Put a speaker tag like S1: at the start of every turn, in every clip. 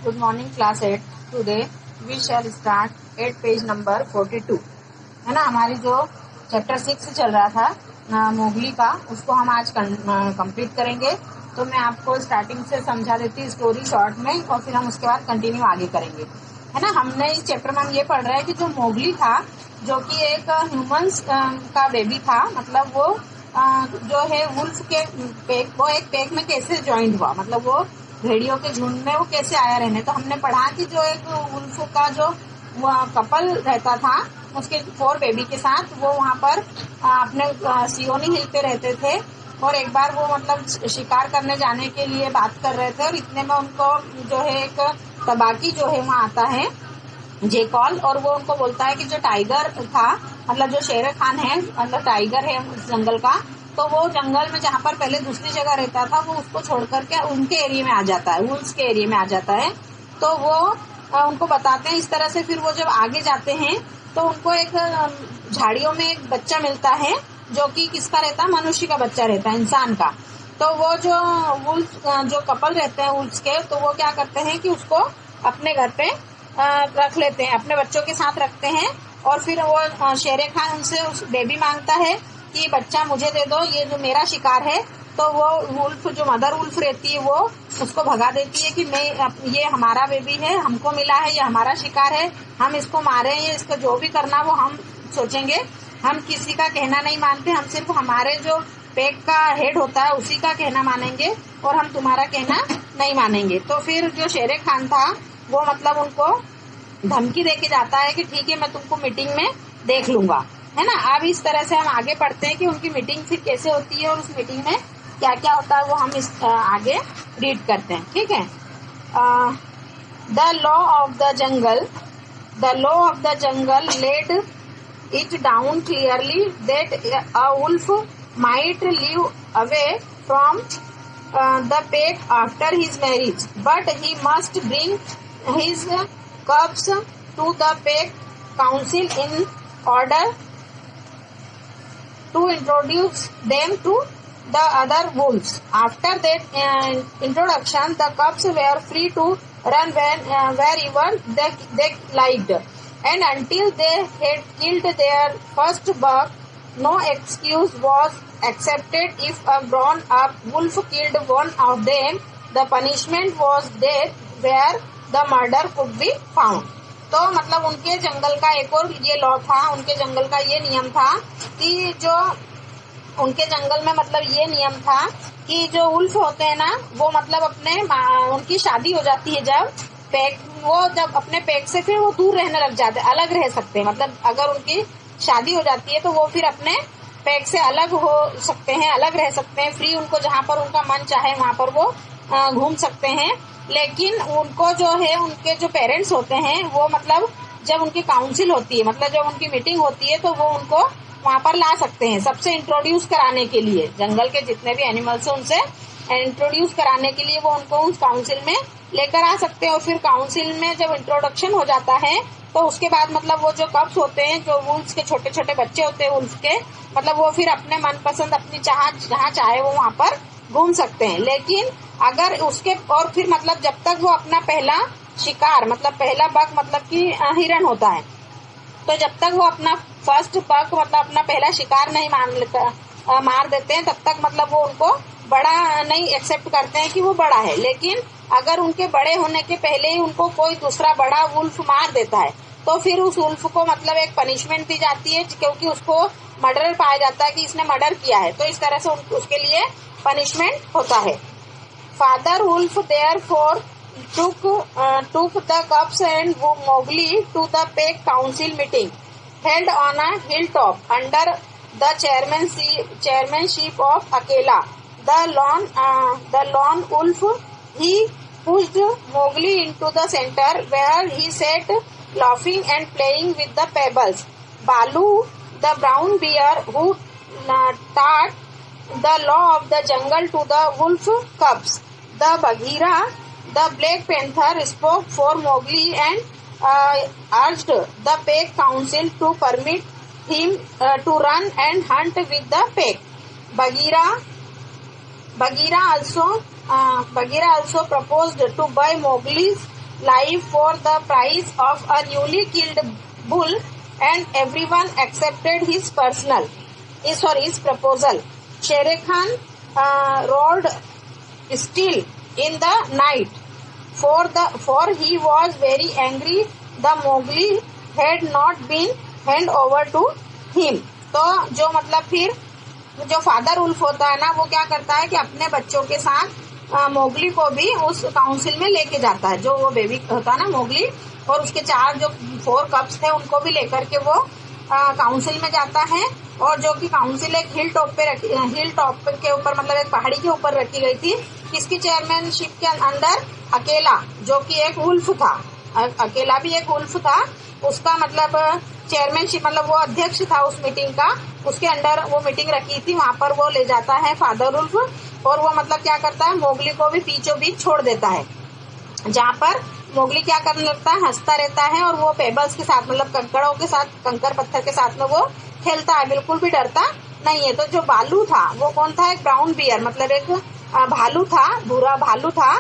S1: Good morning, class 8. Today we shall start 8 page number 42. है ना, हमारी जो चैप्टर 6 चल रहा था मोगली का, उसको हम आज कंप्लीट करेंगे. तो मैं आपको स्टार्टिंग से समझा देती स्टोरी शॉर्ट में, और फिर हम उसके बाद कंटिन्यू आगे करेंगे. है ना, हमने इस चैप्टर में हम ये पढ़ रहे हैं कि जो मोगली था, जो कि एक ह्यूमंस का बेबी था, मतलब वो जो है वुल्फ के पैक, वो एक पैक में कैसे ज्वाइंट हुआ, मतलब वो भेड़ियों के झुंड में वो कैसे आया रहने. तो हमने पढ़ा कि जो एक वुल्फ का जो कपल रहता था उसके 4 बेबी के साथ, वो वहां पर अपने सियोनी हिल पे रहते थे. और एक बार वो मतलब शिकार करने जाने के लिए बात कर रहे थे, और इतने में उनको जो है एक तबाकी जो है वहाँ आता है, जेकॉल, और वो उनको बोलता है कि जो टाइगर था, मतलब जो शेर खान है, मतलब टाइगर है उस जंगल का, तो वो जंगल में जहाँ पर पहले दूसरी जगह रहता था, वो उसको छोड़ करके उनके एरिया में आ जाता है, वुल्स के एरिया में आ जाता है. तो वो उनको बताते हैं इस तरह से. फिर वो जब आगे जाते हैं तो उनको एक झाड़ियों में एक बच्चा मिलता है, जो कि किसका रहता है, मनुष्य का बच्चा रहता है, इंसान का. तो वो जो वुल्स जो कपल रहते हैं वुल्स के, तो वो क्या करते हैं कि उसको अपने घर पे रख लेते हैं, अपने बच्चों के साथ रखते हैं. और फिर वो शेर खान उनसे उस बेबी मांगता है कि बच्चा मुझे दे दो, ये जो मेरा शिकार है. तो वो वुल्फ, जो मदर वुल्फ रहती है, वो उसको भगा देती है कि ये हमारा बेबी है, हमको मिला है, ये हमारा शिकार है, हम इसको मारे, ये इसको जो भी करना वो हम सोचेंगे, हम किसी का कहना नहीं मानते, हम सिर्फ हमारे जो पैक का हेड होता है उसी का कहना मानेंगे, और हम तुम्हारा कहना नहीं मानेंगे. तो फिर जो शेर खान था वो मतलब उनको धमकी देके जाता है कि ठीक है, मैं तुमको मीटिंग में देख लूंगा. है ना. अब इस तरह से हम आगे पढ़ते हैं कि उनकी मीटिंग फिर कैसे होती है, और उस मीटिंग में क्या क्या होता है वो हम इस आगे रीड करते हैं. ठीक है. The law of the jungle laid it down clearly that a wolf might live away from the pack after his marriage, but he must bring his cubs to the pack council in order to introduce them to the other wolves. After that introduction, the cubs were free to run wherever they liked, and until they had killed their first buck, no excuse was accepted. If a grown-up wolf killed one of them, the punishment was death, where the murder could be found. तो मतलब उनके जंगल का एक और ये law था, उनके जंगल का ये नियम था कि जो उनके जंगल में मतलब ये नियम था कि जो वुल्फ होते हैं ना, वो मतलब अपने उनकी शादी हो जाती है जब पैक, वो जब अपने पैक से फिर वो दूर रहने लग जाते हैं, अलग रह सकते हैं. मतलब अगर उनकी शादी हो जाती है तो वो फिर अपने पैक से अलग हो सकते हैं, अलग रह सकते हैं, फ्री, उनको जहाँ पर उनका मन चाहे वहाँ पर वो घूम सकते हैं. लेकिन उनको जो है, उनके जो पेरेंट्स होते हैं, वो मतलब जब उनकी काउंसिल होती है, मतलब जब उनकी मीटिंग होती है, तो वो उनको वहाँ पर ला सकते हैं सबसे इंट्रोड्यूस कराने के लिए. जंगल के जितने भी एनिमल्स हैं उनसे इंट्रोड्यूस कराने के लिए वो उनको उस काउंसिल में लेकर आ सकते हैं. और फिर काउंसिल में जब इंट्रोडक्शन हो जाता है तो उसके बाद मतलब वो जो कप्स होते हैं, जो वुल्फ्स के छोटे छोटे बच्चे होते हैं वुल्फ के, मतलब वो फिर अपने मनपसंद अपनी जहाँ चाहे वो वहाँ पर घूम सकते हैं. लेकिन अगर उसके और फिर मतलब जब तक वो अपना पहला शिकार, मतलब पहला बक, मतलब कि हिरन होता है, तो जब तक वो अपना फर्स्ट बक, मतलब अपना पहला शिकार नहीं मार देते हैं, तब तक मतलब वो उनको बड़ा नहीं एक्सेप्ट करते हैं कि वो बड़ा है. लेकिन अगर उनके बड़े होने के पहले ही उनको कोई दूसरा बड़ा वुल्फ मार देता है, तो फिर उस वुल्फ को मतलब एक पनिशमेंट दी जाती है, क्योंकि उसको मर्डर पाया जाता है कि इसने मर्डर किया है. तो इस तरह से उसके लिए पनिशमेंट होता है. Father wolf therefore took the cubs and Mowgli to the pack council meeting held on a hilltop under the chairmanship of Akela, the lone wolf. He pushed Mowgli into the center, where he sat laughing and playing with the pebbles. Balu, the brown bear who taught the law of the jungle to the wolf cubs. The Bagheera, the Black Panther, spoke for Mowgli and urged the pack council to permit him to run and hunt with the pack. Bagheera also proposed to buy Mowgli's life for the price of a newly killed bull, and everyone accepted his proposal. Shere Khan roared still in the night, for he was very angry the Mowgli had not been hand over to him. तो जो मतलब फिर जो father Ulf होता है ना, वो क्या करता है कि अपने बच्चों के साथ मोगली को भी उस काउंसिल में लेके जाता है। जो वो बेबी होता है ना मोगली, और उसके 4 जो 4 कप्स थे उनको भी लेकर के वो काउंसिल में जाता है। और जो कि काउंसिल एक हिल टॉप के ऊपर, मतलब एक पहाड़ी के ऊपर रखी गई थी। किसकी चेयरमैनशिप के अंडर? अकेला, जो कि एक वुल्फ था, अकेला भी एक वुल्फ था। उसका मतलब चेयरमैनशिप, मतलब वो अध्यक्ष था उस मीटिंग का, उसके अंडर वो मीटिंग रखी थी। वहां पर वो ले जाता है फादर वुल्फ, और वो मतलब क्या करता है, मोगली को भी बीचों बीच छोड़ देता है, जहाँ पर मोगली क्या करने लगता है, हंसता रहता है। और वो पेबल्स के साथ, मतलब कंकड़ों के साथ, कंकर पत्थर के साथ में वो खेलता है, बिल्कुल भी डरता नहीं है। तो जो बालू था वो कौन था? एक ब्राउन बियर, मतलब एक भालू था, भूरा भालू था।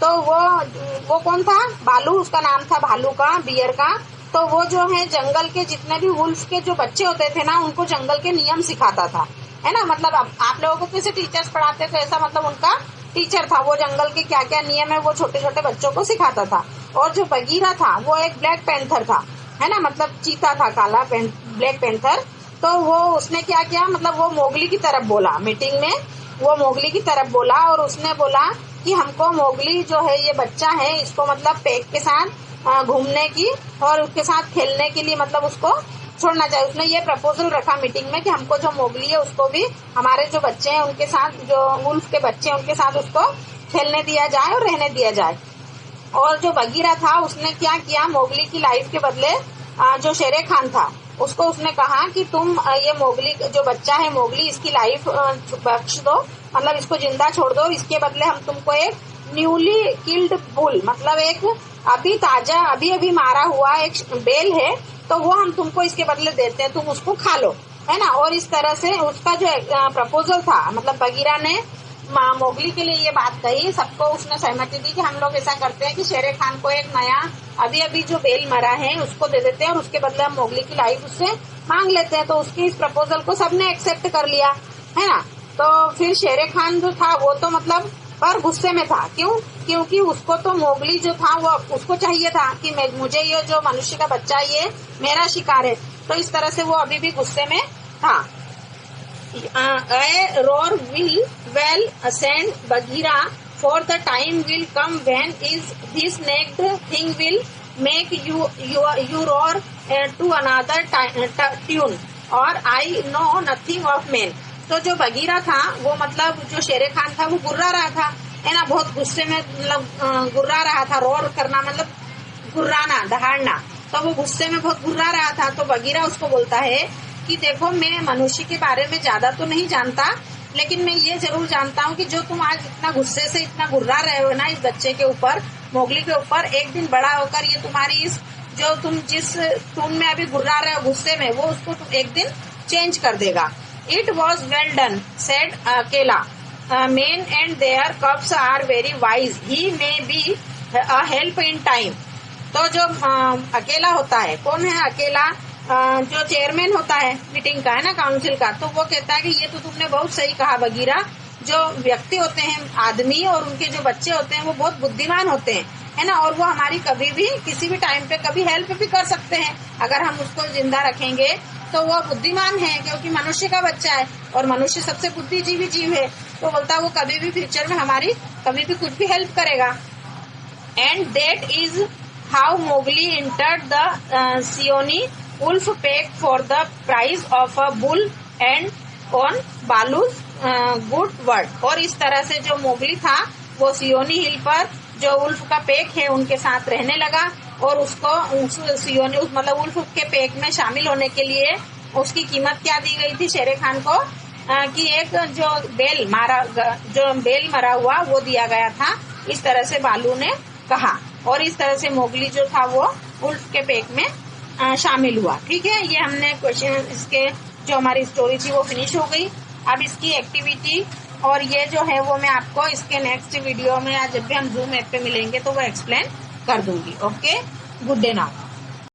S1: तो वो कौन था? बालू, उसका नाम था भालू का, बियर का। तो वो जो है जंगल के जितने भी वुल्फ के जो बच्चे होते थे ना, उनको जंगल के नियम सिखाता था, है ना। मतलब आप लोगों को कैसे टीचर्स पढ़ाते थे, ऐसा मतलब उनका टीचर था। वो जंगल के क्या क्या नियम है वो छोटे छोटे बच्चों को सिखाता था। और जो बगीरा था वो एक ब्लैक पैंथर था, है ना, मतलब चीता था, काला ब्लैक पैंथर। तो वो उसने क्या किया, मतलब वो मोगली की तरफ बोला मीटिंग में, वो मोगली की तरफ बोला और उसने बोला कि हमको मोगली जो है, ये बच्चा है, इसको मतलब पैक के साथ घूमने की और उसके साथ खेलने के लिए मतलब उसको छोड़ना चाहिए। उसने ये प्रपोजल रखा मीटिंग में कि हमको जो मोगली है उसको भी हमारे जो बच्चे हैं उनके साथ, जो वुल्फ के बच्चे हैं उनके साथ उसको खेलने दिया जाए और रहने दिया जाए। और जो बगीरा था उसने क्या किया, मोगली की लाइफ के बदले जो शेरे खान था उसको उसने कहा कि तुम ये मोगली जो बच्चा है मोगली, इसकी लाइफ बख्श दो, मतलब इसको जिंदा छोड़ दो। इसके बदले हम तुमको एक न्यूली किल्ड बुल, मतलब एक अभी अभी मारा हुआ एक बेल है, तो वो हम तुमको इसके बदले देते हैं, तुम उसको खा लो, है ना। और इस तरह से उसका जो प्रपोजल था, मतलब बगीरा ने मोगली के लिए ये बात कही, सबको उसने सहमति दी कि हम लोग ऐसा करते हैं कि शेरे खान को एक नया अभी अभी जो बेल मरा है उसको दे देते हैं और उसके बदले हम मोगली की लाइफ उससे मांग लेते हैं। तो उसकी इस प्रपोजल को सबने एक्सेप्ट कर लिया, है ना। तो फिर शेरे खान जो था वो तो मतलब पर गुस्से में था, क्योंकि उसको तो मोगली जो था वो उसको चाहिए था कि मुझे ये जो मनुष्य का बच्चा ये मेरा शिकार है। तो इस तरह से वो अभी भी गुस्से में था। A roar will well ascend Bagheera, for the time will come when this naked thing will make you roar to another tune, or I know nothing of men. तो जो बगीरा था वो मतलब जो शेरे खान था वो गुर्रा रहा था, है ना, बहुत गुस्से में, मतलब गुर्रा रहा था। रोर करना मतलब गुर्राना, दहाड़ना। तो वो गुस्से में बहुत गुर्रा रहा था। तो बगीरा उसको बोलता है कि देखो, मैं मनुष्य के बारे में ज्यादा तो नहीं जानता, लेकिन मैं ये जरूर जानता हूँ कि जो तुम आज इतना गुस्से से इतना गुर्रा रहे हो ना इस बच्चे के ऊपर, मोगली के ऊपर, एक दिन बड़ा होकर ये तुम्हारी इस जो तुम जिस टून में अभी गुर्रा रहे हो गुस्से में, वो उसको तुम एक दिन चेंज कर देगा। It was well done, said अकेला, men and their cubs are very wise, he may be a help in time। तो जो अकेला होता है, कौन है अकेला? जो चेयरमैन होता है मीटिंग का, है ना, काउंसिल का। तो वो कहता है कि ये तो तुमने बहुत सही कहा बगीरा, जो व्यक्ति होते हैं आदमी और उनके जो बच्चे होते हैं वो बहुत बुद्धिमान होते हैं, है ना, और वो हमारी कभी भी किसी भी टाइम पे कभी हेल्प भी कर सकते हैं। अगर हम उसको जिंदा रखेंगे तो वो बुद्धिमान है, क्योंकि मनुष्य का बच्चा है और मनुष्य सबसे बुद्धिजीवी जीव है। तो बोलता है वो कभी भी फ्यूचर में हमारी कभी भी कुछ भी हेल्प करेगा। And that is how Mowgli entered the Seeonee wolf pack for the price of a bull and on Baloo's good word. और इस तरह से जो मोगली था वो सियोनी हिल पर जो वुल्फ का पैक है उनके साथ रहने लगा, और उसको सियोनी मतलब वुल्फ के पैक में शामिल होने के लिए उसकी कीमत क्या दी गई थी शेरे खान को, कि एक जो बेल मरा हुआ वो दिया गया था। इस तरह से बालू ने कहा, और इस तरह से मोगली जो था वो वुल्फ के पैक में शामिल हुआ। ठीक है, ये हमने क्वेश्चन, इसके जो हमारी स्टोरी थी वो फिनिश हो गई। अब इसकी एक्टिविटी और ये जो है वो मैं आपको इसके नेक्स्ट वीडियो में या जब भी हम जूम ऐप पे मिलेंगे तो वो एक्सप्लेन कर दूंगी. Okay, good day now.